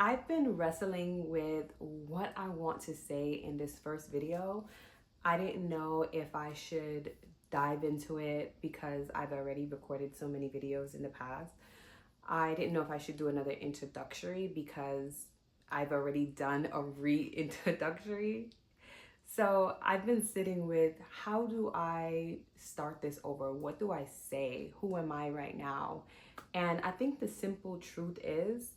I've been wrestling with what I want to say in this first video. I didn't know if I should dive into it because I've already recorded so many videos in the past. I didn't know if I should do another introductory because I've already done a re-introductory. So I've been sitting with, how do I start this over? What do I say? Who am I right now? And I think the simple truth is,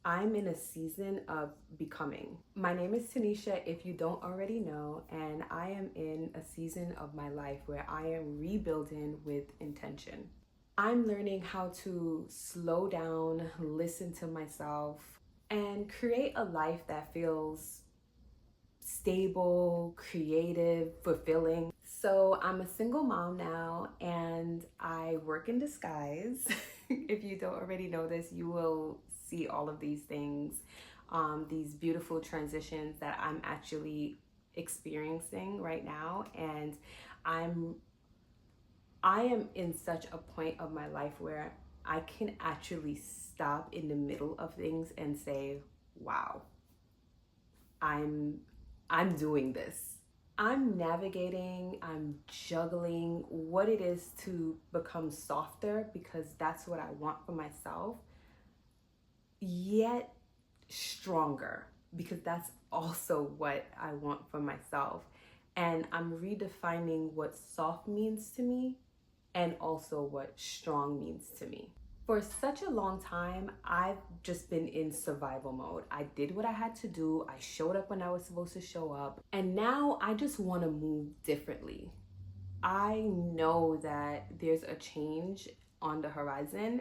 I'm in a season of becoming. My name is Tanisha, if you don't already know, and I am in a season of my life where I am rebuilding with intention. I'm learning how to slow down, listen to myself, and create a life that feels stable, creative, fulfilling. So I'm a single mom now and I work in disguise. If you don't already know this, you will see all of these things, these beautiful transitions that I'm actually experiencing right now. And I am in such a point of my life where I can actually stop in the middle of things and say, wow, I'm doing this. I'm navigating, I'm juggling what it is to become softer because that's what I want for myself, yet stronger because that's also what I want for myself. And I'm redefining what soft means to me and also what strong means to me. For such a long time, I've just been in survival mode. I did what I had to do. I showed up when I was supposed to show up. And now I just want to move differently. I know that there's a change on the horizon.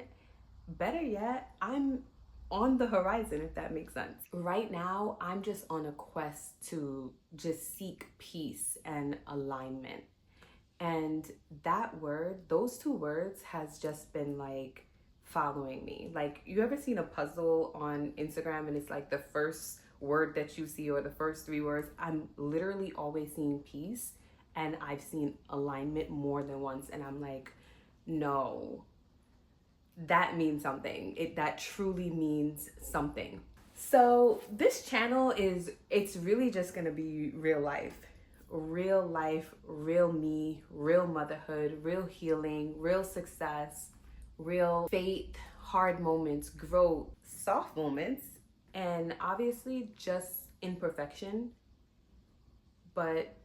Better yet, I'm on the horizon, if that makes sense. Right now, I'm just on a quest to just seek peace and alignment. And that word, those two words has just been like following me. Like, you ever seen a puzzle on Instagram and it's like the first word that you see or the first three words? I'm literally always seeing peace and I've seen alignment more than once. And I'm like, no, that means something. That truly means something. So this channel it's really just gonna be real life, real me, real motherhood, real healing, real success, real faith, hard moments, growth, soft moments, and obviously just imperfection, but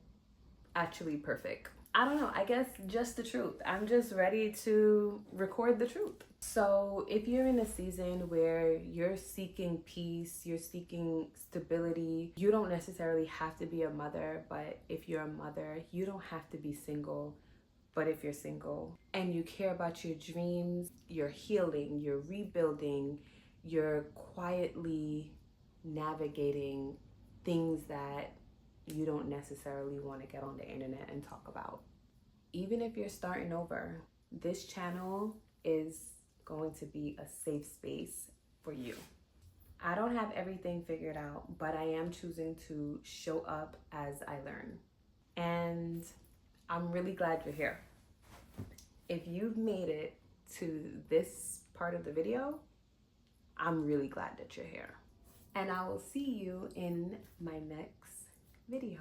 actually perfect. I don't know, I guess just the truth. I'm just ready to record the truth. So if you're in a season where you're seeking peace, you're seeking stability, you don't necessarily have to be a mother, but if you're a mother, you don't have to be single. But if you're single and you care about your dreams, you're healing, you're rebuilding, you're quietly navigating things that you don't necessarily want to get on the internet and talk about. Even if you're starting over, this channel is going to be a safe space for you. I don't have everything figured out, but I am choosing to show up as I learn. And I'm really glad you're here. If you've made it to this part of the video, I'm really glad that you're here. And I will see you in my next video.